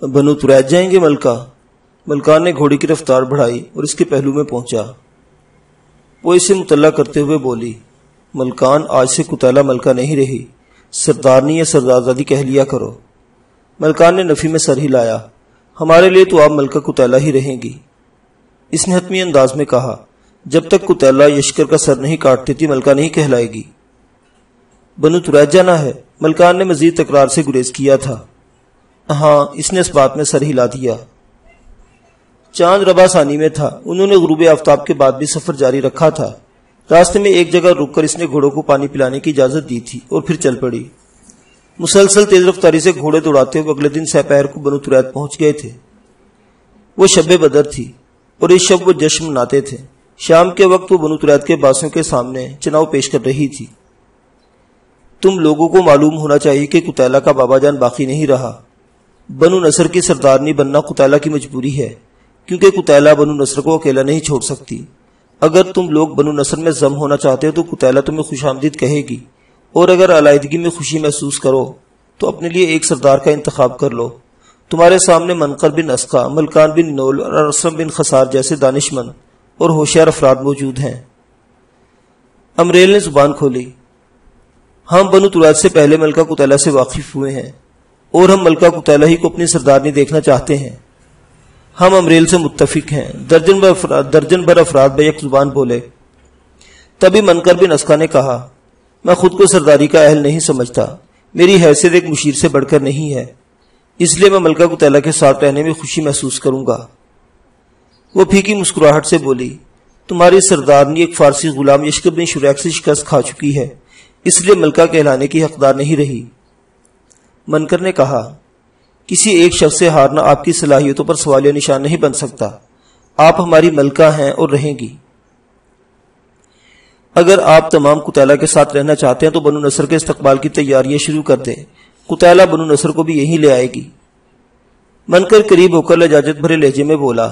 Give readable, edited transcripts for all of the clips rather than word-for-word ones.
بنو تریج جائیں گے ملکہ؟ ملکان نے گھوڑی کی رفتار بڑھائی اور اس کے پہلو میں پہنچا۔ وہ اسے مطلع کرتے ہوئے بولی، ملکان، آج سے کتیلہ ملکہ نہیں رہی، سردارنی یا سردارزادی کہہ لیا کرو۔ ملکان نے نفی میں سر ہلایا، ہمارے لیے تو آپ ملکہ کتیلہ ہی رہیں گی۔ اس نے حتمی انداز میں کہا، جب تک کتیلہ یشکر کا سر نہیں کاٹتی تھی ملکہ نہیں کہلائے گی۔ بنو تریج جانا ہے؟ ملکان نے مزید تکرار سے گریز کیا تھا۔ ہاں، اس نے اس بات میں سر ہلا دیا۔ چاند ربع ثانی میں تھا۔ انہوں نے غروب آفتاب کے بعد بھی سفر جاری رکھا تھا۔ راستے میں ایک جگہ رک کر اس نے گھوڑوں کو پانی پلانے کی اجازت دی تھی اور پھر چل پڑی۔ مسلسل تیز رفتاری سے گھوڑے دوڑاتے ہوئے اگلے دن سپہر کو بنو تریج پہنچ گئے تھے۔ وہ شب بدر تھی اور اس شب وہ جشن مناتے تھے۔ شام کے وقت وہ بنو تریج کے باسوں کے سامنے چناؤ پیش کر رہی تھی۔ تم لوگوں کو معلوم ہونا چاہیے کہ کتیلہ کا بابا جان باقی نہیں رہا۔ بنو نصر کی سردارنی بننا کتیلہ کی مجبوری ہے، کیونکہ کتیلہ بنو نصر کو اکیلا نہیں چھوڑ سکتی۔ اگر تم لوگ بنو نصر میں ضم ہونا چاہتے ہو تو کتیلہ تمہیں خوش آمدید کہے گی، اور اگر علیحدگی میں خوشی محسوس کرو تو اپنے لیے ایک سردار کا انتخاب کر لو۔ تمہارے سامنے منقر بن اسقا، ملکان بن نول اور ارسم بن خسار جیسے دانشمند اور ہوشیار افراد موجود ہیں۔ امریل نے زبان کھولی، ہم بنو تریج سے پہلے ملکہ کتیلہ سے واقف ہوئے ہیں اور ہم ملکہ کتیلہ ہی کو اپنی سردارنی دیکھنا چاہتے ہیں۔ ہم امریل سے متفق ہیں۔ درجن بھر افراد بیک زبان بولے۔ تبھی منقر بن اسقا نے کہا، میں خود کو سرداری کا اہل نہیں سمجھتا، میری حیثیت ایک مشیر سے بڑھ کر نہیں ہے، اس لیے میں ملکہ کتیلہ کے ساتھ رہنے میں خوشی محسوس کروں گا۔ وہ پھیکی مسکراہٹ سے بولی، تمہاری سردارنی ایک فارسی غلام یشکر بن شریک سے شکست کھا چکی ہے، اس لیے ملکہ کہلانے کی حقدار نہیں رہی۔ منکر نے کہا، کسی ایک شخص سے ہارنا آپ کی صلاحیتوں پر سوالیہ نشان نہیں بن سکتا، آپ ہماری ملکہ ہیں اور رہیں گی۔ اگر آپ تمام کتیلہ کے ساتھ رہنا چاہتے ہیں تو بنو نصر کے استقبال کی تیاریاں شروع کر دیں، کتیلہ بنو نصر کو بھی یہیں لے آئے گی۔ منکر قریب ہو کر لجاجت بھرے لہجے میں بولا،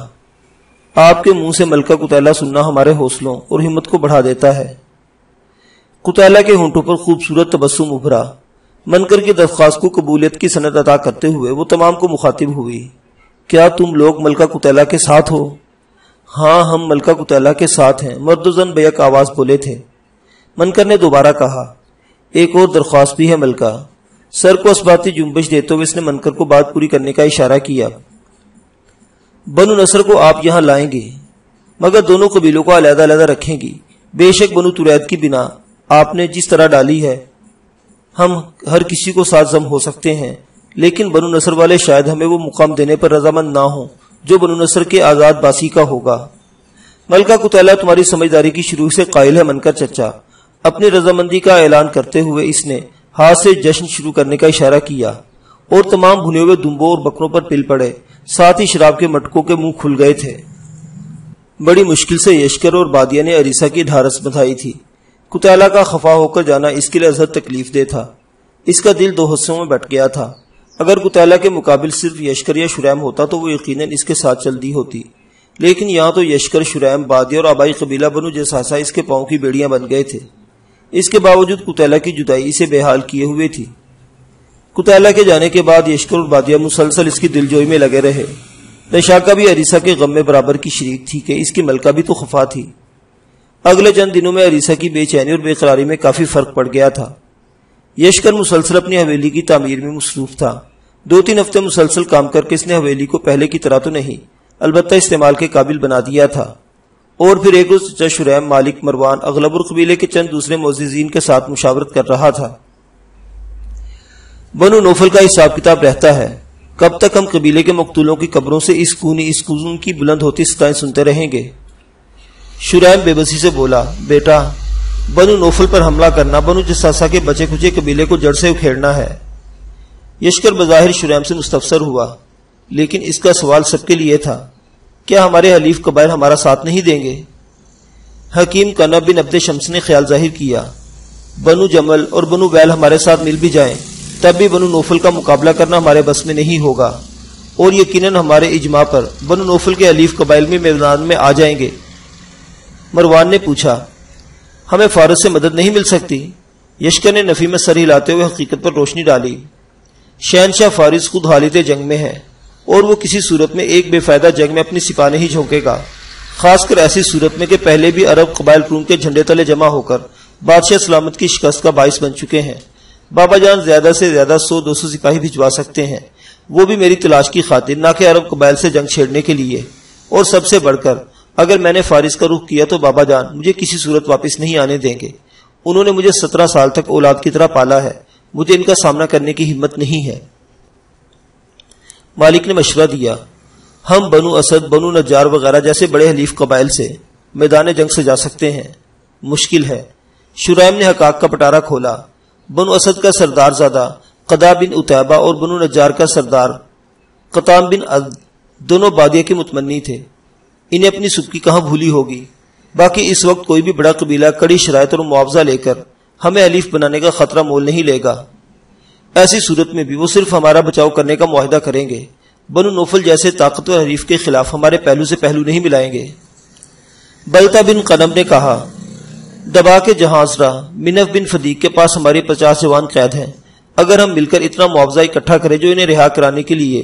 آپ کے منہ سے ملکہ کتیلہ سننا ہمارے حوصلوں اور ہمت کو بڑھا دیتا ہے۔ کتیلہ کے ہونٹوں پر خوبصورت تبسم ابھرا۔ منکر کی درخواست کو قبولیت کی سند عطا کرتے ہوئے وہ تمام کو مخاطب ہوئی، کیا تم لوگ ملکہ کتیلہ کے ساتھ ہو؟ ہاں، ہم ملکہ کتیلہ کے ساتھ ہیں، مرد و زن بیک آواز بولے تھے۔ منکر نے دوبارہ کہا، ایک اور درخواست بھی ہے ملکہ۔ سر کو اسباتی جنبش دیتے ہوئے اس نے منکر کو بات پوری کرنے کا اشارہ کیا۔ بنو نصر کو آپ یہاں لائیں گے مگر دونوں قبیلوں کو علیحدہ علیحدہ رکھیں گی۔ بے شک بنو تریج کی بنا آپ نے جس طرح ڈالی ہے ہم ہر کسی کو ساتھ ضم ہو سکتے ہیں، لیکن بنو نصر والے شاید ہمیں وہ مقام دینے پر رضامند نہ ہوں جو بنو نصر کے آزاد باسی کا ہوگا۔ ملکہ کتیلہ تمہاری سمجھداری کی شروع سے قائل ہے منکر چچا۔ اپنی رضامندی کا اعلان کرتے ہوئے اس نے ہاتھ سے جشن شروع کرنے کا اشارہ کیا اور تمام بھنے ہوئے دمبوں اور بکروں پر پل پڑے، ساتھ ہی شراب کے مٹکوں کے منہ کھل گئے تھے۔ بڑی مشکل سے یشکر اور بادیہ نے عریسہ کی ڈھارس بندھائی تھی۔ کتیلہ کا خفا ہو کر جانا اس کے لیے ازحد تکلیف دہ تھا۔ اس کا دل دو حصوں میں بٹ گیا تھا۔ اگر کتیلہ کے مقابل صرف یشکر یا شریم ہوتا تو وہ یقیناً اس کے ساتھ چل دی ہوتی، لیکن یہاں تو یشکر، شریم، بادیہ اور آبائی قبیلہ بنو جساسہ اس کے پاؤں کی بیڑیاں بن گئے تھے۔ اس کے باوجود کتیلہ کی جدائی اسے بے حال کیے ہوئے تھی۔ کتیلہ کے جانے کے بعد یشکر اور بادیہ مسلسل اس کی دلجوئی میں لگے رہے۔ رشاکہ بھی عریسہ کے غم میں برابر کی شریک تھی کہ اس کی ملکہ بھی تو خفا تھی۔ اگلے چند دنوں میں عریسہ کی بے چینی اور بے قراری میں کافی فرق پڑ گیا تھا۔ یشکر مسلسل اپنی حویلی کی تعمیر میں مصروف تھا۔ 2-3 ہفتے مسلسل کام کر کے اس نے حویلی کو پہلے کی طرح تو نہیں، البتہ استعمال کے قابل بنا دیا تھا۔ اور پھر ایک روز چچا شریم، مالک، مروان، اغلبر قبیلے کے چند دوسرے معززین کے ساتھ مشاورت کر رہا تھا۔ بنو نوفل کا حساب کتاب رہتا ہے، کب تک ہم قبیلے کے مقتولوں کی قبروں سے اس کون کی بلند ہوتی ستائیں سنتے رہیں گے؟ شریم بے بسی سے بولا، بیٹا، بنو نوفل پر حملہ کرنا، بنو جساسہ کے بچے کھچے قبیلے کو جڑ سے اکھیڑنا ہے۔ یشکر بظاہر شریم سے مستفسر ہوا، لیکن اس کا سوال سب کے لیے تھا، کیا ہمارے حلیف قبائل ہمارا ساتھ نہیں دیں گے؟ حکیم کنب بن عبد شمس نے خیال ظاہر کیا، بنو جمل اور بنو ویل ہمارے ساتھ مل بھی جائیں تب بھی بنو نوفل کا مقابلہ کرنا ہمارے بس میں نہیں ہوگا، اور یقیناً ہمارے اجماع پر بنو نوفل کے حلیف قبائل میں میدان میں آ جائیں گے۔ مروان نے پوچھا، ہمیں فارس سے مدد نہیں مل سکتی؟ یشکر نے نفی میں سر ہلاتے ہوئے حقیقت پر روشنی ڈالی، شہنشاہ فارس خود حالت جنگ میں ہے اور وہ کسی صورت میں ایک بے فائدہ جنگ میں اپنی سپاہ نہیں جھونکے گا، خاص کر ایسی صورت میں کہ پہلے بھی عرب قبائل روم کے جھنڈے تلے جمع ہو کر بادشاہ سلامت کی شکست کا باعث بن چکے ہیں۔ بابا جان زیادہ سے زیادہ 100-200 سپاہی بھجوا سکتے ہیں، وہ بھی میری تلاش کی خاطر، نہ کہ عرب قبائل سے جنگ چھیڑنے کے لیے۔ اور سب سے بڑھ کر اگر میں نے فارس کا رخ کیا تو بابا جان مجھے کسی صورت واپس نہیں آنے دیں گے۔ انہوں نے مجھے 17 سال تک اولاد کی طرح پالا ہے، مجھے ان کا سامنا کرنے کی ہمت نہیں ہے۔ مالک نے مشورہ دیا، ہم بنو اسد، بنو نجار وغیرہ جیسے بڑے حلیف قبائل سے میدان جنگ سے جا سکتے ہیں۔ مشکل ہے۔ شرائم نے حقاق کا پٹارا کھولا۔ بنو اسد کا سردار زادہ قدا بن اتیبہ اور بنو نجار کا سردار قطام بن عد دونوں بادیہ کے متمنی تھے۔ انہیں اپنی سبکی کہاں بھولی ہوگی۔ باقی اس وقت کوئی بھی بڑا قبیلہ کڑی شرائط اور معاوضہ لے کر ہمیں حلیف بنانے کا خطرہ مول نہیں لے گا۔ ایسی صورت میں بھی وہ صرف ہمارا بچاؤ کرنے کا معاہدہ کریں گے۔ بنو نوفل جیسے طاقتور حریف کے خلاف ہمارے پہلو سے پہلو نہیں ملائیں گے۔ بلتا بن قنم نے کہا، دبا کے جہاز راہ منف بن فدیق کے پاس ہماری 50 جوان قید ہیں۔ اگر ہم مل کر اتنا معاوضہ اکٹھا کریں جو انہیں رہا کرانے کے لیے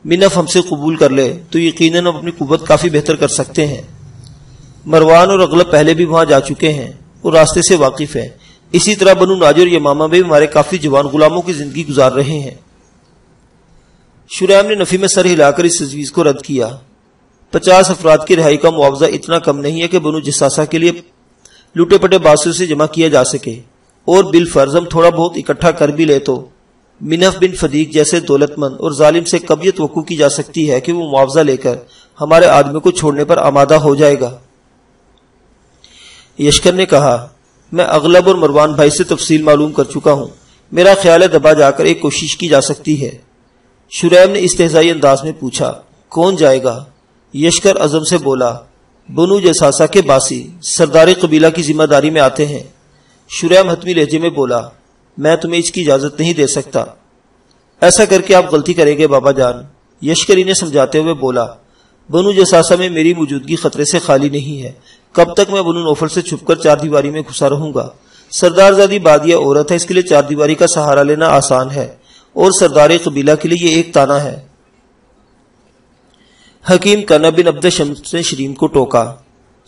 منف ہم سے قبول کر لے تو یقیناً ہم اپنی قوت کافی بہتر کر سکتے ہیں۔ مروان اور اغلب پہلے بھی وہاں جا چکے ہیں اور راستے سے واقف ہیں۔ اسی طرح بنو ناجر اور یمامہ میں بھی ہمارے کافی جوان غلاموں کی زندگی گزار رہے ہیں۔ شرائم نے نفی میں سر ہلا کر اس تجویز کو رد کیا۔ 50 افراد کی رہائی کا معاوضہ اتنا کم نہیں ہے کہ بنو جساسہ کے لیے لوٹے پٹے باسوں سے جمع کیا جا سکے، اور بالفرض ہم تھوڑا بہت اکٹھا کر بھی لے تو منف بن فدیق جیسے دولت مند اور ظالم سے کب یہ توقع کی جا سکتی ہے کہ وہ معاوضہ لے کر ہمارے آدمی کو چھوڑنے پر آمادہ ہو جائے گا۔ یشکر نے کہا، میں اغلب اور مروان بھائی سے تفصیل معلوم کر چکا ہوں، میرا خیال ہے دبا جا کر ایک کوشش کی جا سکتی ہے۔ شرائم نے استہزائی انداز میں پوچھا، کون جائے گا؟ یشکر عزم سے بولا، بنو جساسہ کے باسی سردار قبیلہ کی ذمہ داری میں آتے ہیں۔ شرائم حتمی لہجے میں بولا، میں تمہیں اس کی اجازت نہیں دے سکتا، ایسا کر کے آپ غلطی کریں گے بابا جان۔ یشکر انہیں سمجھاتے ہوئے بولا، بنو جساسہ میں میری موجودگی خطرے سے خالی نہیں ہے، کب تک میں بنو نوفل سے چھپ کر 4 دیواری میں گھسا رہوں گا؟ سردار زادی بادیہ عورت ہے، اس کے لیے 4 دیواری کا سہارا لینا آسان ہے، اور سردار قبیلہ کے لیے یہ ایک تانا ہے۔ حکیم کنب بن عبد شمس نے شریم کو ٹوکا،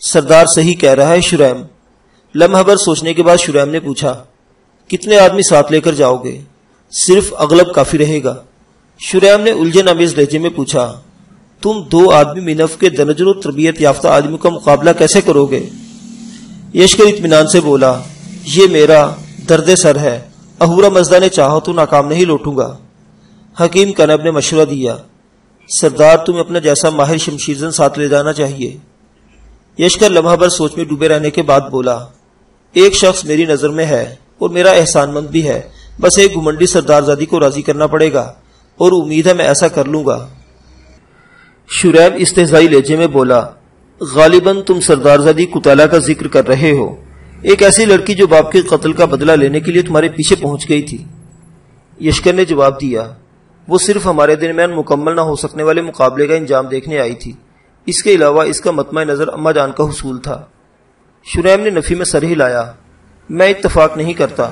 سردار صحیح کہہ رہا ہے شرائم۔ لمحہ بھر سوچنے کے بعد شرائم نے پوچھا، کتنے آدمی ساتھ لے کر جاؤ گے؟ صرف اغلب کافی رہے گا۔ شرائم نے الجھن آمیز لہجے میں پوچھا، تم 2 آدمی منف کے درجن و تربیت یافتہ آدمی کا مقابلہ کیسے کرو گے؟ یشکر اطمینان سے بولا، یہ میرا درد سر ہے، اہورا مزدہ نے چاہا تو ناکام نہیں لوٹوں گا۔ حکیم کنب نے مشورہ دیا، سردار تمہیں اپنا جیسا ماہر شمشیرزن ساتھ لے جانا چاہیے۔ یشکر لمحہ بھر سوچ میں ڈوبے رہنے کے بعد بولا، ایک شخص میری نظر میں ہے اور میرا احسان مند بھی ہے، بس ایک گھمنڈی سردار زادی کو راضی کرنا پڑے گا، اور امید ہے میں ایسا کر لوں گا۔ شرائم استہزائی لہجے میں بولا، غالباً تم سردار زادی قتیلہ کا ذکر کر رہے ہو، ایک ایسی لڑکی جو باپ کے قتل کا بدلہ لینے کے لیے تمہارے پیچھے پہنچ گئی تھی۔ یشکر نے جواب دیا، وہ صرف ہمارے درمیان مکمل نہ ہو سکنے والے مقابلے کا انجام دیکھنے آئی تھی، اس کے علاوہ اس کا مطمع نظر اماں جان کا حصول تھا۔ شرائم نے نفی میں سر ہلایا، میں اتفاق نہیں کرتا،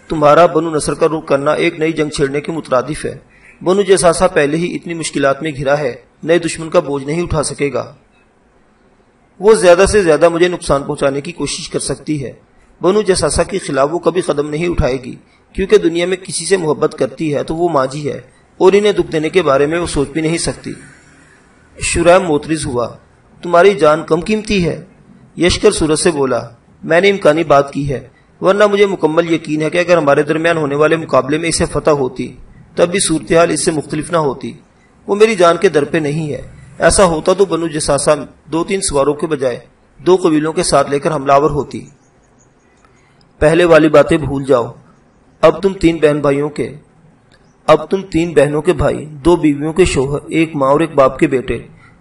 تمہارا بنو نصر کا رخ کرنا ایک نئی جنگ چھیڑنے کے مترادف ہے۔ بنو جساسہ پہلے ہی اتنی مشکلات میں گھرا ہے، نئے دشمن کا بوجھ نہیں اٹھا سکے گا۔ وہ زیادہ سے زیادہ مجھے نقصان پہنچانے کی کوشش کر سکتی ہے، بنو جساسہ کے خلاف وہ کبھی قدم نہیں اٹھائے گی، کیونکہ دنیا میں کسی سے محبت کرتی ہے تو وہ ماجی ہے، اور انہیں دکھ دینے کے بارے میں وہ سوچ بھی نہیں سکتی۔ شرائم موترز ہوا، تمہاری جان کم قیمتی ہے؟ یشکر صورت سے بولا، میں نے امکانی بات کی ہے، ورنہ مجھے مکمل یقین ہے کہ اگر ہمارے درمیان ہونے والے مقابلے میں اسے فتح ہوتی تب بھی صورتحال اس سے مختلف نہ ہوتی۔ وہ میری جان کے در پہ نہیں ہے، ایسا ہوتا تو بنو جساسہ 2-3 سواروں کے بجائے 2 قبیلوں کے ساتھ لے کر حملہ آور ہوتی۔ پہلے والی باتیں بھول جاؤ، اب تم 3 بہنوں کے بھائی، 2 بیویوں کے شوہر، 1 ماں اور 1 باپ کے بیٹے،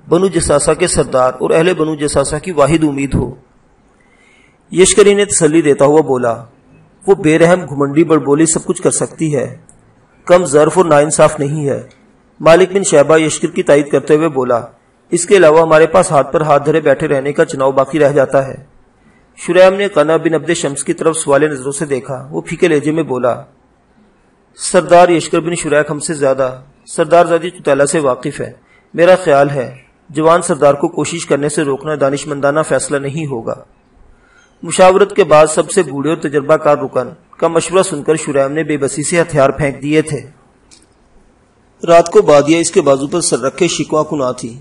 بنو جساسہ کے سردار اور اہل بنو جساسہ کی واحد امید ہو۔ یشکری نے تسلی دیتا ہوا بولا، وہ بے رحم گھمنڈی بڑبولی سب کچھ کر سکتی ہے، کم ظرف اور ناانصاف نہیں ہے۔ مالک بن شعبہ یشکر کی تائید کرتے ہوئے بولا، اس کے علاوہ ہمارے پاس ہاتھ پر ہاتھ دھرے بیٹھے رہنے کا چناؤ باقی رہ جاتا ہے۔ شرائم نے قنا بن عبد شمس کی طرف سوال نظروں سے دیکھا، وہ پھیکے لہجے میں بولا، سردار یشکر بن شریک ہم سے زیادہ سردار زادی قتیلہ سے واقف ہے. میرا خیال ہے جوان سردار کو کوشش کرنے سے روکنا دانشمندانہ فیصلہ نہیں ہوگا. مشاورت کے بعد سب سے بوڑھے اور تجربہ کار رکن کا مشورہ سن کر شریم نے بے بسی سے ہتھیار پھینک دیے تھے. رات کو بادیہ اس کے بازو پر سر رکھے شکوا کنا تھی.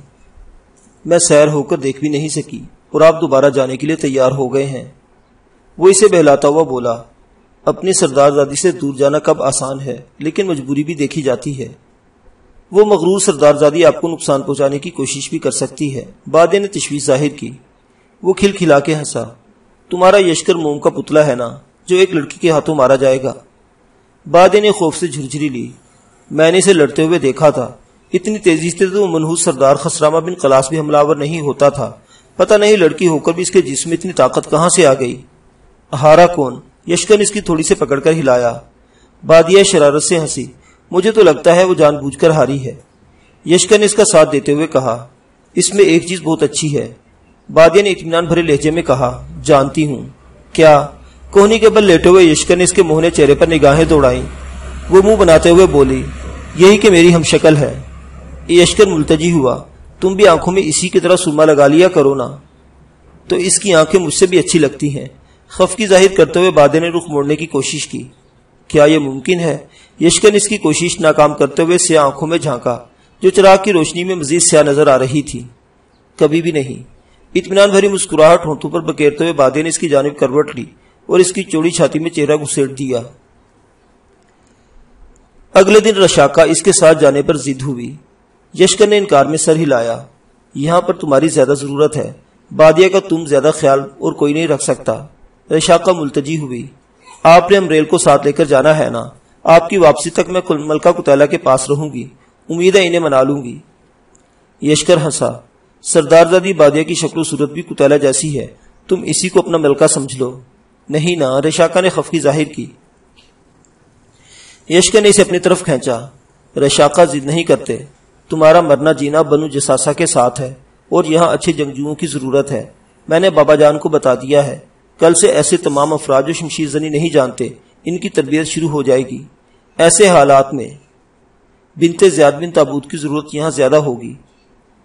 میں سیر ہو کر دیکھ بھی نہیں سکی اور آپ دوبارہ جانے کے لیے تیار ہو گئے ہیں. وہ اسے بہلاتا ہوا بولا. اپنی سردار زادی سے دور جانا کب آسان ہے، لیکن مجبوری بھی دیکھی جاتی ہے. وہ مغرور سردار زادی آپ کو نقصان پہنچانے کی کوشش بھی کر سکتی ہے. بادیہ نے تشویش ظاہر کی. وہ کھل کھلا کے ہنسا. تمہارا یشکر موم کا پتلا ہے نا جو ایک لڑکی کے ہاتھوں مارا جائے گا. بادیہ نے خوف سے جھرجھری لی. میں نے اسے لڑتے ہوئے دیکھا تھا. اتنی تیزی سے تو منحوس سردار خسرامہ بن قلاس بھی حملہ آور نہیں ہوتا تھا. پتہ نہیں لڑکی ہو کر بھی اس کے جسم میں اتنی طاقت کہاں سے آ گئی. ہارا کون؟ یشکر نے اس کی تھوڑی سے پکڑ کر ہلایا. بادیہ شرارت سے ہنسی. مجھے تو لگتا ہے وہ جان بوجھ کر ہاری ہے. یشکر نے اس کا ساتھ دیتے ہوئے کہا. اس میں ایک چیز بہت اچھی ہے. بادیہ نے اطمینان بھرے لہجے میں کہا. جانتی ہوں. کیا؟ کوہنی کے بل لیٹے ہوئے یشکر نے اس کے موہنے چہرے پر نگاہیں دوڑائیں. وہ منہ بناتے ہوئے بولی. یہی کہ میری ہم شکل ہے. یشکر ملتجی ہوا. تم بھی آنکھوں میں اسی کی طرح سرما لگا لیا کرو نا. تو اس کی آنکھیں مجھ سے بھی اچھی لگتی ہیں. خفگی ظاہر کرتے ہوئے بادیہ نے رخ موڑنے کی کوشش کی. کیا یہ ممکن ہے؟ یشکر نے اس کی کوشش ناکام کرتے ہوئے سیاہ آنکھوں میں جھانکا جو چراغ کی روشنی میں مزید سیاہ نظر آ رہی تھی. کبھی بھی نہیں. اطمینان بھری مسکراہٹ ہونٹوں پر بکیرتے ہوئے بادیہ نے اس کی جانب کروٹ لی اور اس کی چوڑی چھاتی میں چہرہ گھسیٹ دیا. اگلے دن رشاقہ اس کے ساتھ جانے پر ضد ہوئی. یشکر نے انکار میں سر ہلایا. یہاں پر تمہاری زیادہ ضرورت ہے. بادیہ کا تم زیادہ خیال اور کوئی نہیں رکھ سکتا. رشاقہ ملتجی ہوئی. آپ نے امریل کو ساتھ لے کر جانا ہے نا. آپ کی واپسی تک میں ملکہ قتیلہ کے پاس رہوں گی. امید ہے انہیں منا لوں گی. یشکر ہنسا. سردار زادی بادیہ کی شکل و صورت بھی قتیلہ جیسی ہے. تم اسی کو اپنا ملکہ سمجھ لو. نہیں نا. رشاقہ نے خفگی ظاہر کی. یشکر نے اسے اپنی طرف کھینچا. رشاقہ ضد نہیں کرتے. تمہارا مرنا جینا بنو جساسا کے ساتھ ہے اور یہاں اچھے جنگجوؤں کی ضرورت ہے. میں نے بابا جان کو بتا دیا ہے. کل سے ایسے تمام افراد جو شمشیر زنی نہیں جانتے ان کی تربیت شروع ہو جائے گی. ایسے حالات میں بنت زیاد بن تابوت کی ضرورت یہاں زیادہ ہوگی.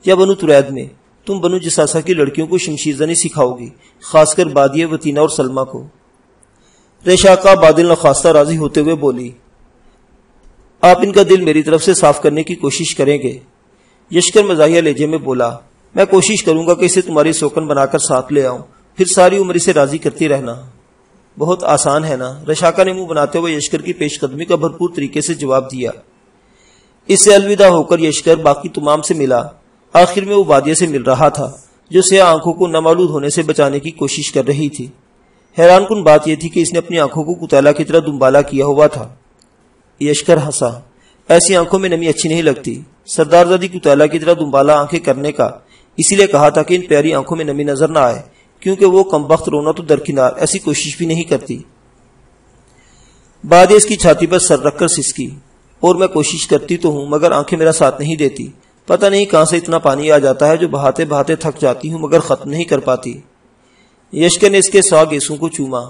یا بنو ترید میں تم بنو جساسا کی لڑکیوں کو شمشیر زنی سکھاؤ گی، خاص کر بادیہ، وطینہ اور سلمہ کو. رشاقہ بادل نخواستہ راضی ہوتے ہوئے بولی. آپ ان کا دل میری طرف سے صاف کرنے کی کوشش کریں گے. یشکر مزاحیہ لہجے میں بولا. میں کوشش کروں گا کہ اسے تمہاری سوکن بنا کر ساتھ لے آؤں، پھر ساری عمر اسے راضی کرتی رہنا. بہت آسان ہے نا. رشاقہ نے منہ بناتے ہوئے یشکر کی پیش قدمی کا بھرپور طریقے سے جواب دیا. اس سے الوداع ہو کر یشکر باقی تمام سے ملا. آخر میں وہ بادیہ سے مل رہا تھا جو سیاہ آنکھوں کو نامالود ہونے سے بچانے کی کوشش کر رہی تھی. حیران کن بات یہ تھی کہ اس نے اپنی آنکھوں کو قتیلہ کی طرح دنبالا کیا ہوا تھا. یشکر ہنسا. ایسی آنکھوں میں نمی اچھی نہیں لگتی. سردار زادی قتیلہ کی طرح دنبالا آنکھیں کرنے کا اسی لیے کہا تھا کہ ان پیاری آنکھوں میں نمی نظر نہ آئے، کیونکہ وہ کمبخت رونا تو درکنار ایسی کوشش بھی نہیں کرتی. بادیہ اس کی چھاتی پر سر رکھ کر سسکی. اور میں کوشش کرتی تو ہوں مگر آنکھیں میرا ساتھ نہیں دیتی. پتہ نہیں کہاں سے اتنا پانی آ جاتا ہے جو بہاتے بہاتے تھک جاتی ہوں مگر ختم نہیں کر پاتی. یشکر نے اس کے 100 گیسوں کو چوما.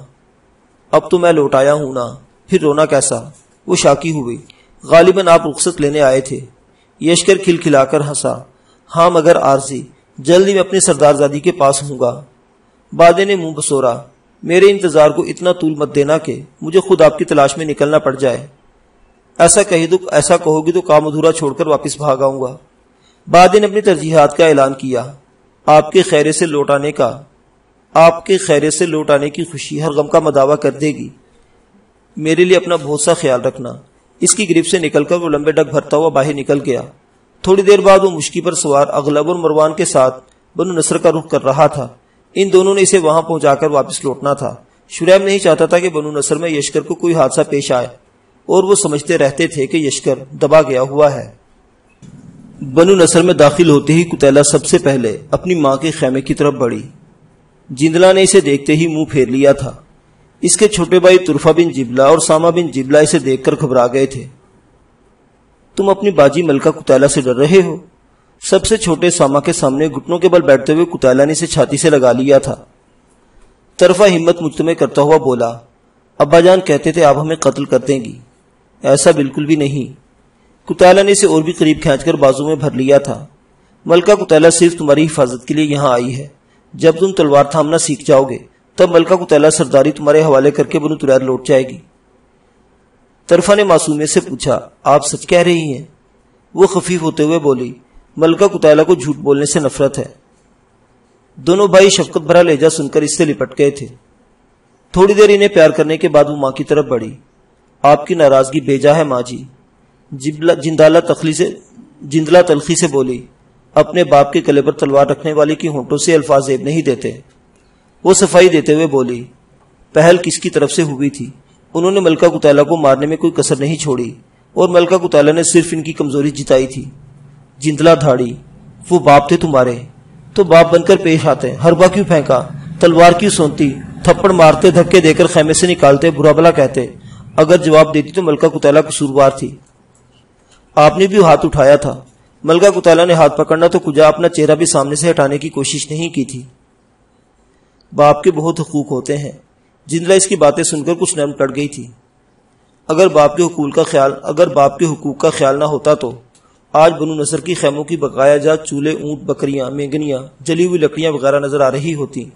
اب تو میں لوٹ آیا ہوں نا، پھر رونا کیسا؟ وہ شاکی ہوئی. غالباً آپ رخصت لینے آئے تھے. یشکر کھل کھلا کر ہنسا. ہاں مگر عارضی. جلدی میں اپنے سردار زادی کے پاس ہوں گا. بادیہ نے منہ بسورا. میرے انتظار کو اتنا طول مت دینا کہ مجھے خود آپ کی تلاش میں نکلنا پڑ جائے. ایسا کہو گی تو کام ادھورا چھوڑ کر واپس بھاگ آؤں گا. بادیہ نے اپنی ترجیحات کا اعلان کیا. آپ کے خیرے سے لوٹ آنے کی خوشی ہر غم کا مداوع کر دے گی. میرے لیے اپنا بہت سا خیال رکھنا. اس کی گرفت سے نکل کر وہ لمبے ڈگ بھرتا ہوا باہر نکل گیا. تھوڑی دیر بعد وہ مشکی پر سوار اغلب اور مروان کے ساتھ بنو نصر کا رخ کر رہا تھا. ان دونوں نے اسے وہاں پہنچا کر واپس لوٹنا تھا. شریم نہیں چاہتا تھا کہ بنو نصر میں یشکر کو کوئی حادثہ پیش آئے اور وہ سمجھتے رہتے تھے کہ یشکر دبا گیا ہوا ہے. بنو نصر میں داخل ہوتے ہی قتیلہ سب سے پہلے اپنی ماں کے خیمے کی طرف بڑھی. جندلا نے اسے دیکھتے ہی منہ پھیر لیا تھا. اس کے چھوٹے بھائی طرفہ بن جبلہ اور سامہ بن جبلہ اسے دیکھ کر گھبرا گئے تھے. تم اپنی باجی ملکہ قتیلہ سے ڈر رہے ہو؟ سب سے چھوٹے سامہ کے سامنے گھٹنوں کے بل بیٹھتے ہوئے قتیلہ نے اسے چھاتی سے لگا لیا تھا. طرفہ ہمت مجتمع کرتا ہوا بولا. ابا جان کہتے تھے آپ ہمیں قتل کر دیں گی. ایسا بالکل بھی نہیں. قتیلہ نے اسے اور بھی قریب کھینچ کر بازو میں بھر لیا تھا۔ ملکہ قتیلہ صرف تمہاری حفاظت کے لیے یہاں آئی ہے۔ جب تم تلوار تھامنا سیکھ جاؤ گے تب ملکہ قتیلہ سرداری تمہارے حوالے کر کے بنو ترید لوٹ جائے گی۔ طرفہ نے معصومیت سے پوچھا، آپ سچ کہہ رہی ہیں؟ وہ خفیف ہوتے ہوئے بولی، ملکہ قتیلہ کو جھوٹ بولنے سے نفرت ہے۔ دونوں بھائی شفقت بھرا لہجہ سن کر اس سے لپٹ گئے تھے۔ تھوڑی دیر انہیں پیار کرنے کے بعد وہ ماں کی طرف بڑھی۔ آپ کی ناراضگی بے جا ہے ماں جی، جندلہ تلخی سے بولی۔ اپنے باپ کے گلے پر تلوار رکھنے والے کی ہونٹوں سے الفاظ زیب نہیں دیتے۔ وہ صفائی دیتے ہوئے بولی، پہل کس کی طرف سے ہوئی تھی؟ انہوں نے ملکہ قتیلہ کو مارنے میں کوئی کسر نہیں چھوڑی اور ملکہ قتیلہ نے صرف ان کی کمزوری جتائی تھی۔ جندلہ دھاڑی، وہ باپ تھے تمہارے تو باپ بن کر پیش آتے، حربہ کیوں پھینکا، تلوار کیوں سونتی، تھپڑ مارتے، دھکے دے کر خیمے سے نکالتے، برا بلا کہتے۔ اگر جواب دیتی تو ملکہ قتیلہ قصوروار تھی۔ آپ نے بھی ہاتھ اٹھایا تھا۔ ملکہ قتیلہ نے ہاتھ پکڑنا تو کجا اپنا چہرہ بھی سامنے سے ہٹانے کی کوشش نہیں کی تھی۔ باپ کے بہت حقوق ہوتے ہیں۔ جندلہ اس کی باتیں سن کر کچھ نرم پڑ گئی تھی۔ اگر باپ کے حقوق کا خیال نہ ہوتا تو آج بنو نصر کی خیموں کی بقایا جات چولہے، اونٹ، بکریاں، مینگنیاں، جلی ہوئی لکڑیاں وغیرہ نظر آ رہی ہوتی۔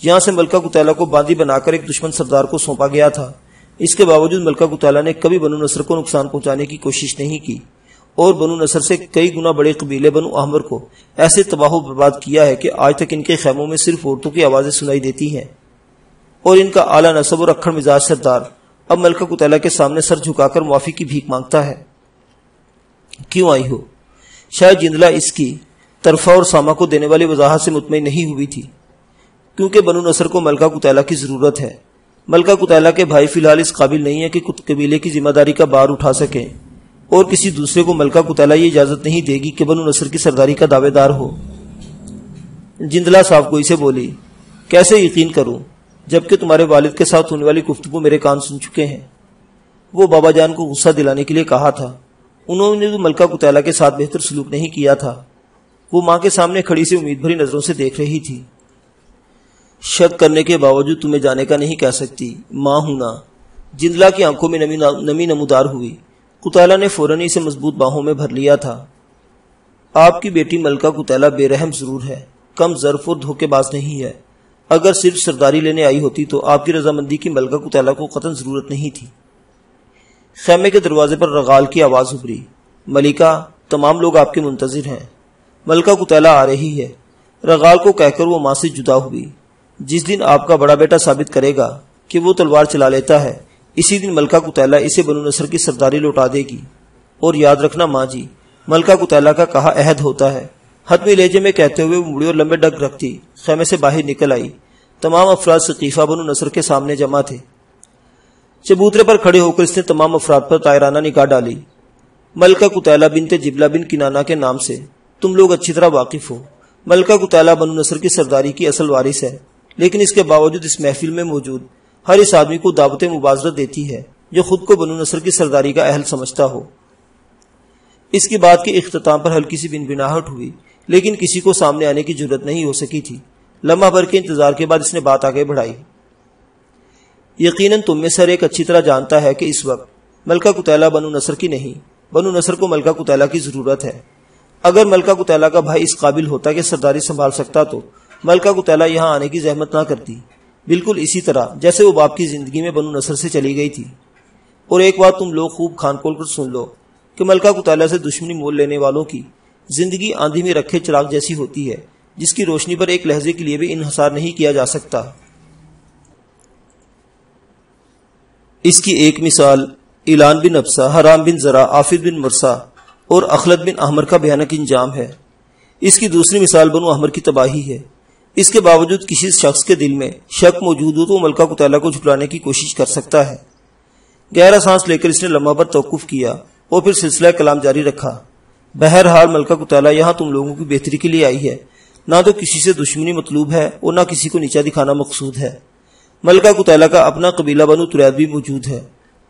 یہاں سے ملکہ قتیلہ کو باندی بنا کر ایک دشمن سردار کو سونپا گیا تھا۔ اس کے باوجود ملکہ قتیلہ نے کبھی بنو نصر کو نقصان پہنچانے کی کوشش نہیں کی اور بنو نصر سے کئی گنا بڑے قبیلے بنو احمر کو ایسے تباہ و برباد کیا ہے کہ آج تک ان کے خیموں میں صرف عورتوں کی آوازیں سنائی دیتی ہیں، اور ان کا اعلیٰ نسب اور اکھڑ مزاج سردار اب ملکہ قتیلہ کے سامنے سر جھکا کر معافی کی بھیک مانگتا ہے۔ کیوں آئی ہو؟ شاید جندلہ اس کی طرفہ اور سامہ کو دینے والی وضاحت سے مطمئن نہیں ہوئی تھی، کیونکہ بنو نصر کو ملکہ قتیلہ کی ضرورت ہے۔ ملکہ قتیلہ کے بھائی فی الحال اس قابل نہیں ہے کہ قبیلے کی ذمہ داری کا بار اٹھا سکیں، اور کسی دوسرے کو ملکہ قتیلہ یہ اجازت نہیں دے گی کہ بنو نصر کی سرداری کا دعوے دار ہو۔ جندلہ صاف گوئی سے بولی، کیسے یقین کروں جبکہ تمہارے والد کے ساتھ ہونے والی گفتگو میرے کان سن چکے ہیں۔ وہ بابا جان کو غصہ دلانے کے لیے کہا تھا، انہوں نے تو ملکہ قتیلہ کے ساتھ بہتر سلوک نہیں کیا تھا۔ وہ ماں کے سامنے کھڑی سے امید بھری نظروں سے دیکھ رہی تھی۔ شک کرنے کے باوجود تمہیں جانے کا نہیں کہہ سکتی، ماں ہوں نا۔ جندلہ کی آنکھوں میں نمی نمودار ہوئی۔ قتیلہ نے فوراً اسے مضبوط باہوں میں بھر لیا تھا۔ آپ کی بیٹی ملکہ قتیلہ بے رحم ضرور ہے، کم ظرف اور دھوکے باز نہیں ہے۔ اگر صرف سرداری لینے آئی ہوتی تو آپ کی رضامندی کی ملکہ قتیلہ کو قطعاً ضرورت نہیں تھی۔ خیمے کے دروازے پر رغال کی آواز ابھری، ملکہ، تمام لوگ آپ کے منتظر ہیں، ملکہ قتیلہ آ رہی ہے۔ رغال کو کہہ کر وہ ماں سے جدا ہوئی۔ جس دن آپ کا بڑا بیٹا ثابت کرے گا کہ وہ تلوار چلا لیتا ہے، اسی دن ملکہ قتیلہ اسے بنو نصر کی سرداری لوٹا دے گی۔ اور یاد رکھنا ماں جی، ملکہ قتیلہ کا کہا عہد ہوتا ہے۔ حتمی لہجے میں کہتے ہوئے وہ مڑی اور لمبے ڈگ رکھتی خیمے سے باہر نکل آئی۔ تمام افراد ثقیفہ بنو نصر کے سامنے جمع تھے۔ چبوترے پر کھڑے ہو کر اس نے تمام افراد پر طائرانہ نگاہ ڈالی۔ ملکہ قتیلہ بنت جبلہ بن کنانہ کے نام سے تم لوگ اچھی طرح واقف ہو۔ ملکہ قتیلہ بنو نصر کی سرداری کی اصل وارث ہے، لیکن اس کے باوجود اس محفل میں موجود ہر اس آدمی کو دعوت مباشرت دیتی ہے جو خود کو بنو نصر کی سرداری کا اہل سمجھتا ہو۔ اس کی بات کے اختتام پر ہلکی سی بنبناہٹ ہوئی، لیکن کسی کو سامنے آنے کی جرت نہیں ہو سکی تھی۔ لمحہ بھر کے انتظار کے بعد اس نے بات آگے بڑھائی۔ یقیناً تم میں سے ہر ایک اچھی طرح جانتا ہے کہ اس وقت ملکہ قتیلہ بنو نصر کی نہیں، بنو نصر کو ملکہ قتیلہ کی ضرورت ہے۔ اگر ملکہ قتیلہ کا بھائی اس قابل ہوتا کہ سرداری سنبھال سکتا تو ملکہ قتیلہ یہاں آنے کی زحمت نہ کرتی، بالکل اسی طرح جیسے وہ باپ کی زندگی میں بنو نصر سے چلی گئی تھی۔ اور ایک بات تم لوگ خوب کھان کھول کر سن لو کہ ملکہ قتیلہ سے دشمنی مول لینے والوں کی زندگی آندھی میں رکھے چراغ جیسی ہوتی ہے، جس کی روشنی پر ایک لہجے کے لیے بھی انحصار نہیں کیا جا سکتا۔ اس کی ایک مثال اعلان بن ابسا، حرام بن زرا، آفد بن مرسا اور اخلد بن احمر کا بھیانک انجام ہے۔ اس کی دوسری مثال بنو احمر کی تباہی ہے۔ اس کے باوجود کسی شخص کے دل میں شک موجود ہو تو ملکہ قتیلہ کو جھٹلانے کی کوشش کر سکتا ہے۔ گہرا سانس لے کر اس نے لمحہ بھر توقف کیا اور پھر سلسلہ کلام جاری رکھا۔ بہرحال ملکہ قتیلہ یہاں تم لوگوں کی بہتری کے لیے آئی ہے، نہ تو کسی سے دشمنی مطلوب ہے اور نہ کسی کو نیچا دکھانا مقصود ہے۔ ملکہ قتیلہ کا اپنا قبیلہ بنو ترید بھی موجود ہے۔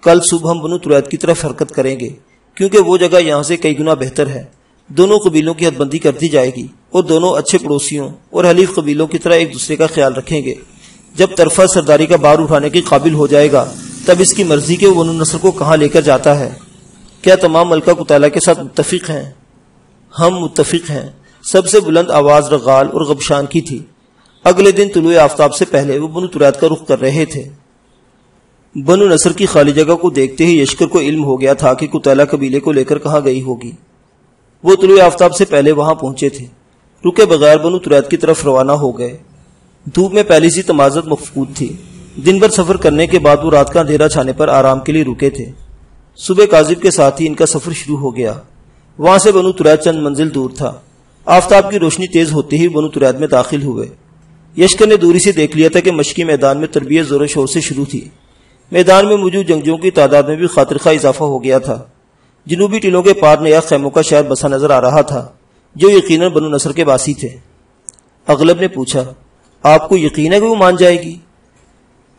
کل صبح ہم بنو ترید کی طرف حرکت کریں گے، کیونکہ وہ جگہ یہاں سے کئی گنا بہتر ہے۔ دونوں قبیلوں کی حد بندی کر دی جائے گی اور دونوں اچھے پڑوسیوں اور حلیف قبیلوں کی طرح ایک دوسرے کا خیال رکھیں گے۔ جب طرفہ سرداری کا بار اٹھانے کے قابل ہو جائے گا تب اس کی مرضی کہ وہ بنو نصر کو کہاں لے کر جاتا ہے۔ کیا تمام ملکہ کتیلہ کے ساتھ متفق ہیں؟ ہم متفق ہیں۔ سب سے بلند آواز رغال اور غبشان کی تھی۔ اگلے دن طلوع آفتاب سے پہلے وہ بنو تریاد کا رخ کر رہے تھے۔ بنو نصر کی خالی جگہ کو دیکھتے ہی یشکر کو علم ہو گیا تھا کہ کتیلہ قبیلے کو لے کر کہاں گئی ہوگی۔ وہ طلوع آفتاب سے پہلے وہاں پہنچے تھے۔ رکے بغیر بنو تریاد کی طرف روانہ ہو گئے۔ دھوپ میں پہلی سی تمازت مفقود تھی۔ دن بھر سفر کرنے کے بعد وہ رات کا اندھیرا چھانے پر آرام کے لیے رکے تھے۔ صبح کاذب کے ساتھ ہی ان کا سفر شروع ہو گیا۔ وہاں سے بنو تریاد چند منزل دور تھا۔ آفتاب کی روشنی تیز ہوتے ہی بنو تریاد میں داخل ہوئے۔ یشکر نے دوری سے دیکھ لیا تھا کہ مشقی میدان میں تربیت زور و شور سے شروع تھی۔ میدان میں موجود جنگجوؤں کی تعداد میں بھی خاطر خواہ اضافہ ہو گیا تھا۔ جنوبی ٹیلوں کے پار نیا خیموں کا شہر بسا نظر آ رہا تھا جو یقیناً بنو نصر کے باسی تھے۔ اغلب نے پوچھا، آپ کو یقین ہے کہ وہ مان جائے گی؟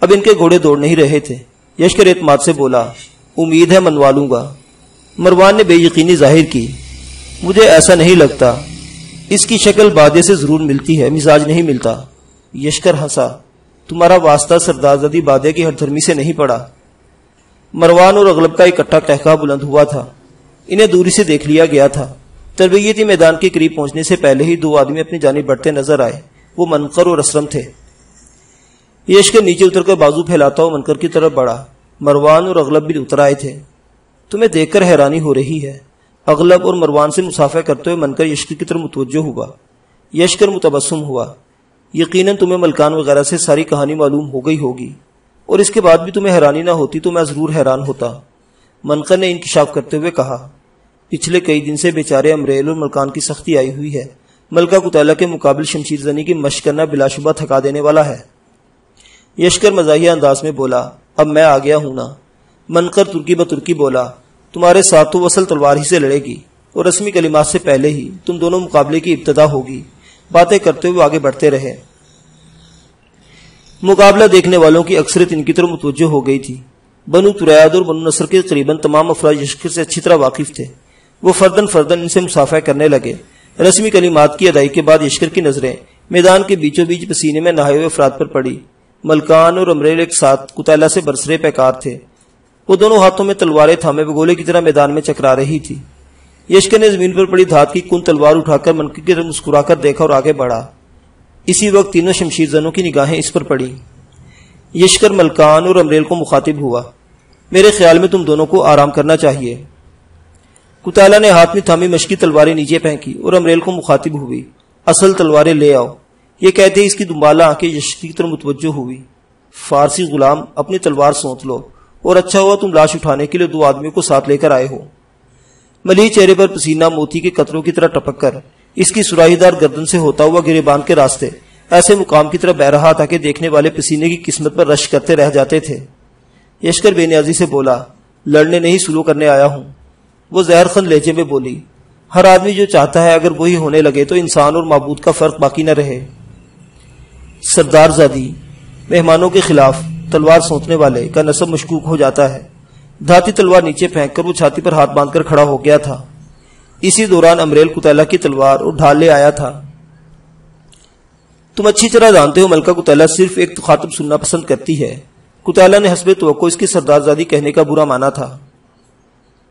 اب ان کے گھوڑے دوڑ نہیں رہے تھے۔ یشکر اعتماد سے بولا، امید ہے منوا لوں گا۔ مروان نے بے یقینی ظاہر کی، مجھے ایسا نہیں لگتا، اس کی شکل بادے سے ضرور ملتی ہے، مزاج نہیں ملتا۔ یشکر ہنسا، تمہارا واسطہ سردار زدی بادے کی ہر دھرمی سے نہیں پڑا۔ مروان اور اغلب کا اکٹھا ٹہکا بلند ہوا تھا۔ انہیں دوری سے دیکھ لیا گیا تھا۔ تربیتی میدان کے قریب پہنچنے سے پہلے ہی دو آدمی اپنی جانب بڑھتے نظر آئے۔ وہ منقر اور اسرم تھے۔ یشکر نیچے اتر کر بازو پھیلاتا ہوا منقر کی طرف بڑھا۔ مروان اور اغلب بھی اتر آئے تھے۔ تمہیں دیکھ کر حیرانی ہو رہی ہے۔ اغلب اور مروان سے مصافحہ کرتے ہوئے منقر یشکر کی طرف متوجہ ہوا۔ یشکر متبسم ہوا، یقیناً تمہیں ملکان وغیرہ سے ساری کہانی معلوم ہو گئی ہوگی، اور اس کے بعد بھی تمہیں حیرانی نہ ہوتی تو میں ضرور حیران ہوتا۔ منقر نے انکشاف کرتے ہوئے کہا، پچھلے کئی دن سے بیچارے امریل اور ملکان کی سختی آئی ہوئی ہے۔ ملکہ کتیلہ کے مقابل شمشیر زنی کی مشق کرنا بلا شبہ تھکا دینے والا ہے۔ یشکر مزاحیہ انداز میں بولا، اب میں آ گیا ہوں نا۔ منقر ترکی بترکی بولا، تمہارے ساتھ تو وصل تلوار ہی سے لڑے گی، اور رسمی کلمات سے پہلے ہی تم دونوں مقابلے کی ابتدا ہوگی۔ باتیں کرتے ہوئے آگے بڑھتے رہے۔ مقابلہ دیکھنے والوں کی اکثریت ان کی طرف متوجہ ہو گئی تھی۔ بنو تریاد اور بنو نصر کے قریباً تمام افراد یشکر سے اچھی طرح واقف تھے۔ وہ فردن فردن ان سے مصافحہ کرنے لگے۔ رسمی کلمات کی ادائی کے بعد یشکر کی نظریں میدان کے بیچوں بیچ پسینے میں نہائے ہوئے افراد پر پڑی۔ ملکان اور امریل ایک ساتھ کتیلہ سے برسرے پیکار تھے۔ وہ دونوں ہاتھوں میں تلواریں تھامے بگولے کی طرح میدان میں چکرا رہی تھی۔ یشکر نے زمین پر پڑی دھات کی کن تلوار اٹھا کر منقر کی طرف مسکرا کر دیکھا اور آگے بڑھا۔ اسی وقت تینوں شمشیر زنوں کی نگاہیں اس پر پڑی۔ یشکر ملکان اور امریل کو مخاطب ہوا، میرے خیال میں تم دونوں کو آرام کرنا چاہیے۔ کتیلہ نے ہاتھ میں تھامی مشکی تلواریں نیچے پھینکی اور امریل کو مخاطب ہوئی، اصل تلواریں لے آؤ۔ یہ کہتے ہی اس کی دنبالہ آنکھیں یشکر کی طرف متوجہ ہوئی۔ فارسی غلام، اپنی تلوار سونت لو، اور اچھا ہوا تم لاش اٹھانے کے لیے دو آدمیوں کو ساتھ لے کر آئے ہو۔ ملی چہرے پر پسینہ موتی کے قطروں کی طرح ٹپک کر اس کی سراہی دار گردن سے ہوتا ہوا گریبان کے راستے ایسے مقام کی طرف بہ رہا تھا کہ دیکھنے والے پسینے کی قسمت پر رشک کرتے رہ جاتے تھے۔ یشکر بے نیازی سے بولا، لڑنے نہیں سلو کرنے آیا ہوں۔ وہ زہر خند لہجے میں بولی، ہر آدمی جو چاہتا ہے اگر وہی ہونے لگے تو انسان اور معبود کا فرق باقی نہ رہے۔ سردار زادی، مہمانوں کے خلاف تلوار سونتنے والے کا نسب مشکوک ہو جاتا ہے۔ دھاتی تلوار نیچے پھینک کر وہ چھاتی پر ہاتھ باندھ کر کھڑا ہو گیا تھا۔ اسی دوران امریل کتیلہ کی تلوار اور ڈھال لے آیا تھا۔ تم اچھی طرح جانتے ہو ملکہ کتیلہ صرف ایک خاطب سننا پسند کرتی ہے۔ کتیلہ نے حسب توقع اس کی سردار زادی کہنے کا برا مانا تھا،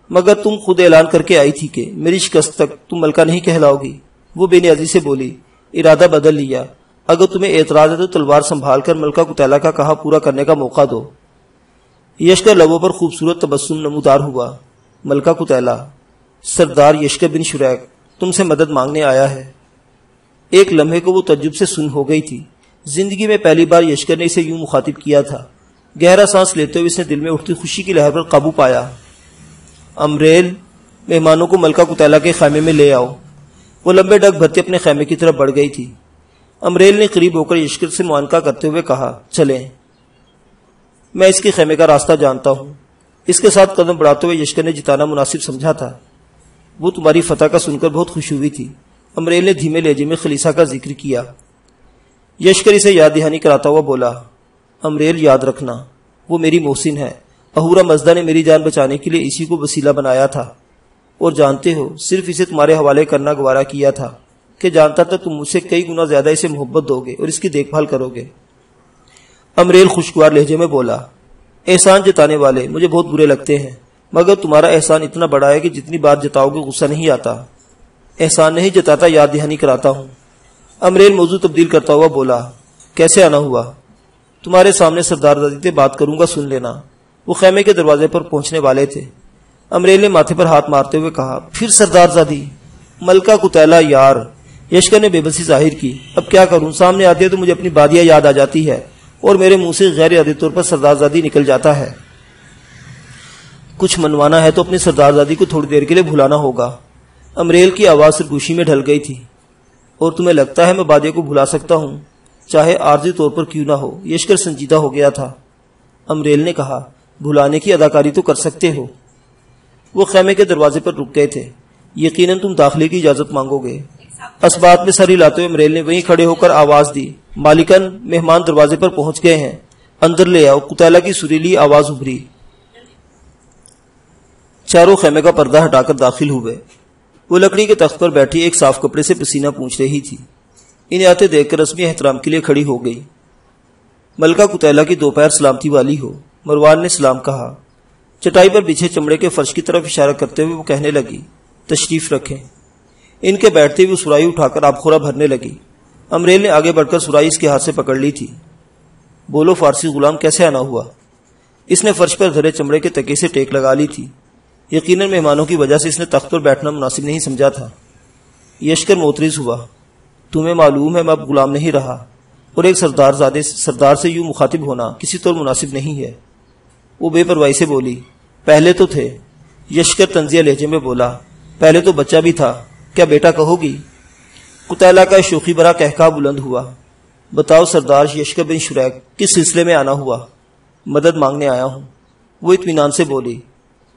مگر تم خود اعلان کر کے آئی تھی کہ میری شکست تک تم ملکہ نہیں کہلاؤ گی۔ وہ بے نیازی سے بولی، ارادہ بدل لیا، اگر تمہیں اعتراض ہے تو تلوار سنبھال کر ملکہ کتیلہ کا کہا پورا کرنے کا موقع دو۔ یشکر لبوں پر خوبصورت تبسم نمودار ہوا۔ ملکہ کتیلہ، سردار یشکر بن شریک تم سے مدد مانگنے آیا ہے۔ ایک لمحے کو وہ تعجب سے سن ہو گئی تھی۔ زندگی میں پہلی بار یشکر نے اسے یوں مخاطب کیا تھا۔ گہرا سانس لیتے ہوئے اس نے دل میں اٹھتی خوشی کی لہر پر قابو پایا۔ امریل، مہمانوں کو ملکہ کتیلہ کے خیمے میں لے آؤ۔ وہ لمبے ڈگ بھرتے اپنے خیمے کی طرف بڑھ گئی تھی۔ امریل نے قریب ہو کر یشکر سے معانقہ کرتے ہوئے کہا، چلیں، میں اس کے خیمے کا راستہ جانتا ہوں۔ اس کے ساتھ قدم بڑھاتے ہوئے یشکر نے جتانا مناسب سمجھا تھا، وہ تمہاری فتح کا سن کر بہت خوش ہوئی تھی۔ امریل نے دھیمے لہجے میں خلیصہ کا ذکر کیا۔ یشکر اسے یاد دہانی کراتا ہوا بولا، امریل یاد رکھنا، وہ میری محسن ہے۔ اہورا مزدہ نے میری جان بچانے کے لیے اسی کو وسیلہ بنایا تھا، اور جانتے ہو صرف اسے تمہارے حوالے کرنا گوارا کیا تھا کہ جانتا تھا تم مجھ سے کئی گنا زیادہ اسے محبت دو گے اور اس کی دیکھ بھال کرو گے۔ امریل خوشگوار لہجے میں بولا، احسان جتانے والے مجھے بہت برے لگتے ہیں، مگر تمہارا احسان اتنا بڑا ہے کہ جتنی بات جتاؤ گے غصہ نہیں آتا۔ احسان نہیں جتاتا، یاد دہانی کراتا ہوں۔ امریل موضوع تبدیل کرتا ہوا بولا، کیسے آنا ہوا؟ تمہارے سامنے سردار زادی سے بات کروں گا، سن لینا۔ وہ خیمے کے دروازے پر پہنچنے والے تھے۔ امریل نے ماتھے پر ہاتھ مارتے ہوئے کہا، پھر سردار زادی؟ ملکہ قتیلہ یار۔ یشکر نے بے بسی ظاہر کی، اب کیا کروں، سامنے آتی ہے تو مجھے اپنی بادیہ یاد آ جاتی ہے اور میرے منہ سے غیر ارادی طور پر سردار زادی نکل جاتا ہے۔ کچھ منوانا ہے تو اپنی سردار زادی کو تھوڑی دیر کے لیے بھلانا ہوگا۔ امریل کی آواز سرگوشی میں ڈھل گئی تھی۔ اور تمہیں لگتا ہے میں بادیہ کو بھلا سکتا ہوں، چاہے عارضی طور پر کیوں نہ ہو؟ یشکر سنجیدہ ہو گیا تھا۔ امریل نے کہا، بھلانے کی اداکاری تو کر سکتے ہو۔ وہ خیمے کے دروازے پر رک گئے تھے۔ یقیناً تم داخلے کی اجازت مانگو گے۔ اسبات میں سر ہلاتے ہوئے امریل نے وہیں کھڑے ہو کر آواز دی، مالکن مہمان دروازے پر پہنچ گئے ہیں، اندر لے آؤ۔ قتیلہ کی سریلی آواز ابھری۔ چاروں خیمے کا پردہ ہٹا کر داخل ہوئے۔ وہ لکڑی کے تخت پر بیٹھی ایک صاف کپڑے سے پسینہ پونچھ رہی تھی۔ انہیں آتے دیکھ کر رسمی احترام کے لیے کھڑی ہو گئی۔ ملکہ قتیلہ کی دوپہر سلامتی والی ہو، مروان نے سلام کہا۔ چٹائی پر بچھے چمڑے کے فرش کی طرف اشارہ کرتے ہوئے وہ کہنے لگی، تشریف رکھیں۔ ان کے بیٹھتے ہوئے سرائی اٹھا کر آبخورا بھرنے لگی۔ امریل نے آگے بڑھ کر سرائی اس کے ہاتھ سے پکڑ لی تھی۔ بولو فارسی غلام، کیسے آنا ہوا؟ اس نے فرش پر دھرے چمڑے کے تکے سے ٹیک لگا لی تھی۔ یقیناً مہمانوں کی وجہ سے اس نے تخت پر بیٹھنا مناسب نہیں سمجھا تھا۔ یشکر موترز ہوا، تمہیں معلوم ہے میں اب غلام نہیں رہا، اور ایک سردار سے یوں مخاطب ہونا کسی طور مناسب نہیں ہے۔ وہ بے پرواہی سے بولی، پہلے تو تھے۔ یشکر طنزیہ لہجے میں بولا، پہلے تو بچہ بھی تھا، کیا بیٹا کہو گی؟ قتیلہ کا شوخی بھرا کہکہا بلند ہوا۔ بتاؤ سردار یشکر بن شریک، کس سلسلے میں آنا ہوا؟ مدد مانگنے آیا ہوں۔ وہ اطمینان سے بولی،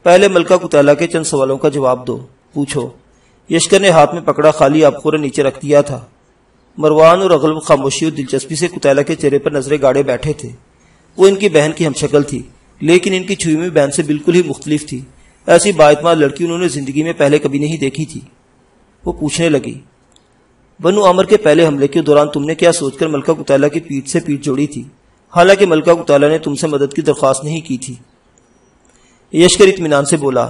پہلے ملکہ قتیلہ کے چند سوالوں کا جواب دو، پوچھو۔ یشکر نے ہاتھ میں پکڑا خالی آبخورا نیچے رکھ دیا تھا۔ مروان اور اغلب خاموشی اور دلچسپی سے قتیلہ کے چہرے پر نظریں گاڑے بیٹھے تھے۔ وہ ان کی بہن کی ہم شکل تھی، لیکن ان کی چھوئی ہوئی بہن سے بالکل ہی مختلف تھی۔ ایسی بااعتماد لڑکی انہوں نے زندگی میں پہلے کبھی نہیں دیکھی تھی۔ وہ پوچھنے لگی، بنو عامر کے پہلے حملے کے دوران تم نے کیا سوچ کر ملکہ قتیلہ کی پیٹھ سے پیٹھ جوڑی تھی، حالانکہ ملکہ قتیلہ نے تم سے مدد کی درخواست نہیں کی تھی؟ یشکر اطمینان سے بولا،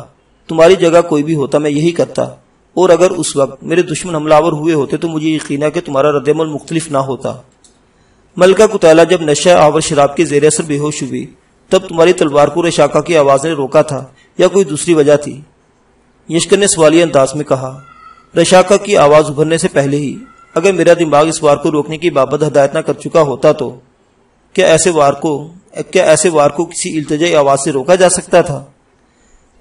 تمہاری جگہ کوئی بھی ہوتا میں یہی کرتا، اور اگر اس وقت میرے دشمن حملہ آور ہوئے ہوتے تو مجھے یقین ہے کہ تمہارا رد عمل مختلف نہ ہوتا۔ ملکہ قتیلہ جب نشہ آور شراب کے زیر اثر بے ہوش ہوئی تب تمہاری تلوار کو رشاقہ کی آواز نے روکا تھا یا کوئی دوسری وجہ تھی؟ یشکر نے سوالیہ انداز میں کہا، رشاقہ کی آواز ابھرنے سے پہلے ہی اگر میرا دماغ اس وار کو روکنے کی بابت ہدایت نہ کر چکا ہوتا تو کیا ایسے وار کو کسی التجائی آواز سے روکا جا سکتا تھا؟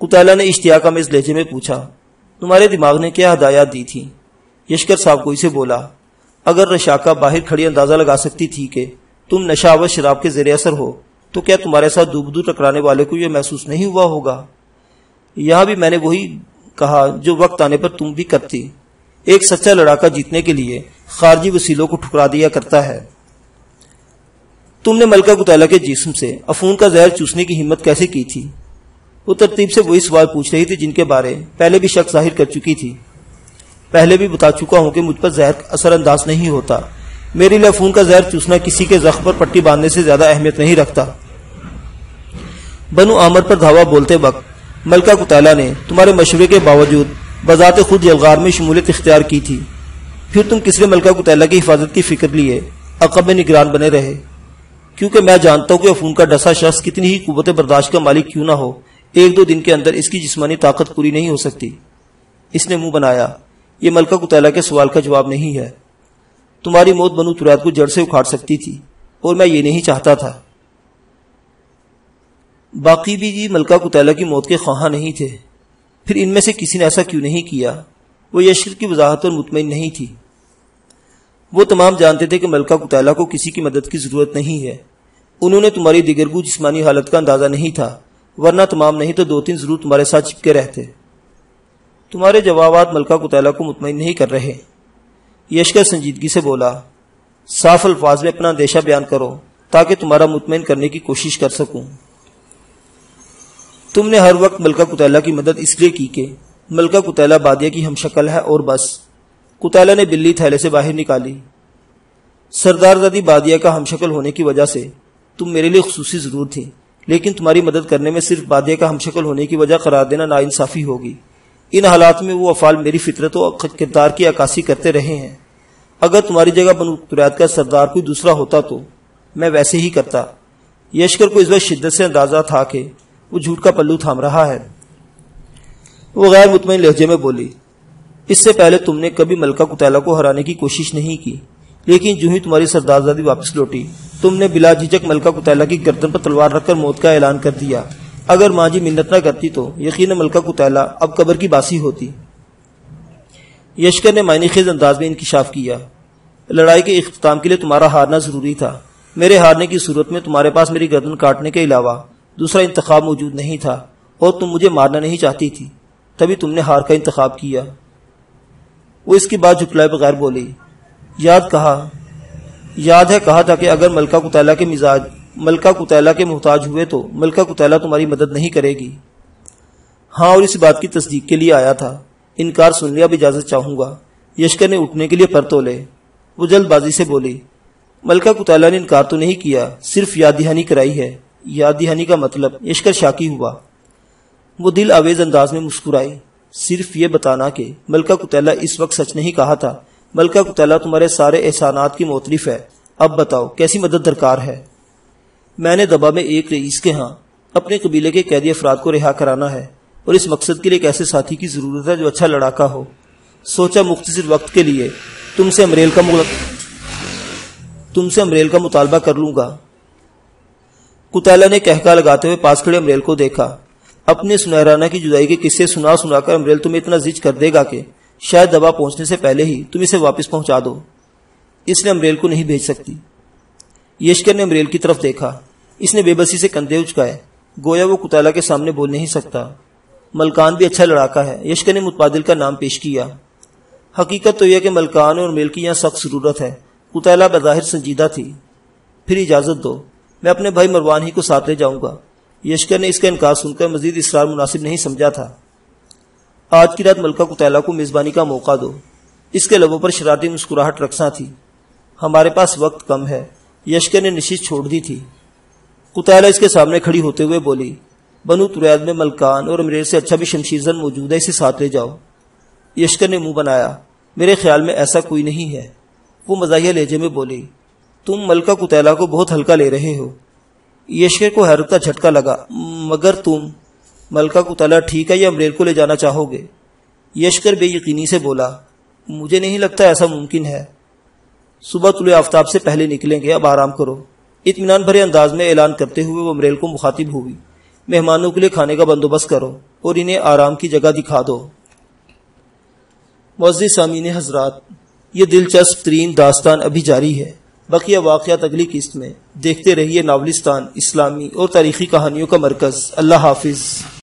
قتیلہ نے اشتیاق آمیز لہجے میں پوچھا، تمہارے دماغ نے کیا ہدایات دی تھی؟ یشکر صاحب گوئی سے بولا، اگر رشاقہ باہر کھڑی اندازہ لگا سکتی تھی کہ تم نشہ آور شراب کے زیر اثر ہو تو کیا تمہارے ساتھ دوبدو ٹکرانے والے کو یہ محسوس نہیں ہوا ہوگا؟ یہاں بھی میں نے وہی کہا جو وقت آنے پر تم بھی کرتی، ایک سچا لڑاکا جیتنے کے لیے خارجی وسیلوں کو ٹھکرا دیا کرتا ہے۔ تم نے ملکہ قتیلہ کے جسم سے افون کا زہر چوسنے کی ہمت کیسے کی تھی؟ وہ ترتیب سے وہی سوال پوچھ رہی تھی جن کے بارے پہلے بھی شک ظاہر کر چکی تھی۔ پہلے بھی بتا چکا ہوں کہ مجھ پر زہر اثر انداز نہیں ہوتا۔ میرے لیے افون کا زہر چوسنا کسی کے زخم پر پٹی باندھنے سے زیادہ اہمیت نہیں رکھتا۔ بنو عامر پر دھاوا بولتے وقت ملکہ قتیلہ نے تمہارے مشورے کے باوجود بذات خود یلغار میں شمولیت اختیار کی تھی، پھر تم کس لیے ملکہ قتیلہ کی حفاظت کی فکر لیے عقب میں نگران بنے رہے؟ کیونکہ میں جانتا ہوں کہ افون کا ڈسا شخص کتنی ہی قوت برداشت کا مالک کیوں نہ ہو، ایک دو دن کے اندر اس کی جسمانی طاقت پوری نہیں ہو سکتی۔ اس نے منہ بنایا، یہ ملکہ قتیلہ کے سوال کا جواب نہیں ہے۔ تمہاری موت بنو تریاد کو جڑ سے اکھاڑ سکتی تھی، اور میں یہ نہیں چاہتا تھا۔ باقی بھی جی ملکہ قتیلہ کی موت کے خواہاں نہیں تھے، پھر ان میں سے کسی نے ایسا کیوں نہیں کیا؟ وہ یشکر کی وضاحت پر مطمئن نہیں تھی۔ وہ تمام جانتے تھے کہ ملکہ قتیلہ کو کسی کی مدد کی ضرورت نہیں ہے۔ انہوں نے تمہاری دیگرگو جسمانی حالت کا اندازہ نہیں تھا، ورنہ تمام نہیں تو دو تین ضرور تمہارے ساتھ چپکے رہتے۔ تمہارے جوابات ملکہ قتیلہ کو مطمئن نہیں کر رہے۔ یشکر سنجیدگی سے بولا، صاف الفاظ میں اپنا اندیشہ بیان کرو تاکہ تمہارا مطمئن کرنے کی کوشش کر سکوں۔ تم نے ہر وقت ملکہ قتیلہ کی مدد اس لیے کی کہ ملکہ قتیلہ بادیہ کی ہم شکل ہے اور بس۔ قتیلہ نے بلی تھیلے سے باہر نکالی۔ سردار زادی بادیہ کا ہم شکل ہونے کی وجہ سے تم میرے لیے خصوصی ضرور تھی، لیکن تمہاری مدد کرنے میں صرف بادیہ کا ہم شکل ہونے کی وجہ قرار دینا ناانصافی ہوگی۔ ان حالات میں وہ افعال میری فطرت و کردار کی عکاسی کرتے رہے ہیں۔ اگر تمہاری جگہ بنو تریاد کا سردار کوئی دوسرا ہوتا تو میں ویسے ہی کرتا۔ یشکر کو اس وقت شدت سے اندازہ تھا کہ وہ جھوٹ کا پلو تھام رہا ہے۔ وہ غیر مطمئن لہجے میں بولی، اس سے پہلے تم نے کبھی ملکہ قتیلہ کو ہرانے کی کوشش نہیں کی، لیکن جو ہی تمہاری سردارزادی واپس لوٹی تم نے بلا جھجک ملکہ قتیلہ کی گردن پر تلوار رکھ کر موت کا اعلان کر دیا۔ اگر ماں جی منت نہ کرتی تو یقیناً ملکہ قتیلہ اب قبر کی باسی ہوتی۔ یشکر نے معنی خیز انداز میں انکشاف کیا، لڑائی کے اختتام کے لیے تمہارا ہارنا ضروری تھا۔ میرے ہارنے کی صورت میں تمہارے پاس میری گردن کاٹنے کے علاوہ دوسرا انتخاب موجود نہیں تھا، اور تم مجھے مارنا نہیں چاہتی تھی، تبھی تم نے ہار کا انتخاب کیا۔ وہ اس کی بات جھٹلائے بغیر بولی، یاد ہے کہا تھا کہ اگر ملکہ قتیلہ کے محتاج ہوئے تو ملکہ قتیلہ تمہاری مدد نہیں کرے گی۔ ہاں، اور اس بات کی تصدیق کے لیے آیا تھا۔ انکار سن لیا، اب اجازت چاہوں گا۔ یشکر نے اٹھنے کے لیے پر تولے۔ وہ جلد بازی سے بولی، ملکہ قتیلہ نے انکار تو نہیں کیا، صرف یاد دہانی کرائی ہے۔ یاد دہانی کا مطلب؟ یشکر شاکی ہوا۔ وہ دل آویز انداز میں مسکرائی، صرف یہ بتانا کہ ملکہ قتیلہ اس وقت سچ نہیں کہا تھا۔ ملکہ قتیلہ تمہارے سارے احسانات کی معترف ہے۔ اب بتاؤ کیسی مدد درکار ہے؟ میں نے دبا میں ایک رئیس کے ہاں اپنے قبیلے کے قیدی افراد کو رہا کرانا ہے، اور اس مقصد کے لیے ایک ایسے ساتھی کی ضرورت ہے جو اچھا لڑاکا ہو۔ سوچا مختصر وقت کے لیے تم سے امریل کا مطالبہ کر لوں گا۔ قتیلہ نے کہکا لگاتے ہوئے پاس کھڑے امریل کو دیکھا۔ اپنے سنہرانہ کی جدائی کے قصے سنا سنا کر امریل تمہیں اتنا زج کر دے گا کہ شاید دبا پہنچنے سے پہلے ہی تم اسے واپس پہنچا دو۔ اس نے امریل کو نہیں بھیج سکتی۔ یشکر نے امریل کی طرف دیکھا۔ اس نے بے بسی سے کندھے اچکائے، گویا وہ قتیلہ کے سامنے بول نہیں سکتا۔ ملکان بھی اچھا لڑاکا ہے۔ یشکر نے متبادل کا نام پیش کیا۔ حقیقت تو یہ کہ ملکان اور امریل کی یہاں سخت ضرورت ہے۔ قتیلہ بظاہر سنجیدہ تھی۔ پھر اجازت دو، میں اپنے بھائی مروان ہی کو ساتھ لے جاؤں گا۔ یشکر نے اس کا انکار سن کر مزید اصرار مناسب نہیں سمجھا تھا۔ آج کی رات ملکہ قتیلہ کو میزبانی کا موقع دو۔ اس کے لبوں پر شرارتی مسکراہٹ رقصاں تھی۔ ہمارے پاس وقت کم ہے۔ یشکر نے نشست چھوڑ دی تھی۔ قتیلہ اس کے سامنے کھڑی ہوتے ہوئے بولی، بنو تریاد میں ملکان اور امریل سے اچھا بھی شمشیر زن موجود ہے، اسے ساتھ لے جاؤ۔ یشکر نے منہ بنایا، میرے خیال میں ایسا کوئی نہیں ہے۔ وہ مزاحیہ لہجے میں بولی، تم ملکہ قتیلہ کو بہت ہلکا لے رہے ہو۔ یشکر کو حیرت کا جھٹکا لگا، مگر تم ملکہ قتیلہ ٹھیک ہے یا امریل کو لے جانا چاہو گے؟ یشکر بے یقینی سے بولا، مجھے نہیں لگتا ایسا ممکن ہے۔ صبح طلوع آفتاب سے پہلے نکلیں گے، اب آرام کرو۔ اطمینان بھرے انداز میں اعلان کرتے ہوئے وہ امریل کو مخاطب ہوئی، مہمانوں کے لیے کھانے کا بندوبست کرو اور انہیں آرام کی جگہ دکھا دو۔ معزز سامعین حضرات، یہ دلچسپ ترین داستان ابھی جاری ہے۔ بقیہ واقعات اگلی قسط میں۔ دیکھتے رہیے ناولستان، اسلامی اور تاریخی کہانیوں کا مرکز۔ اللہ حافظ۔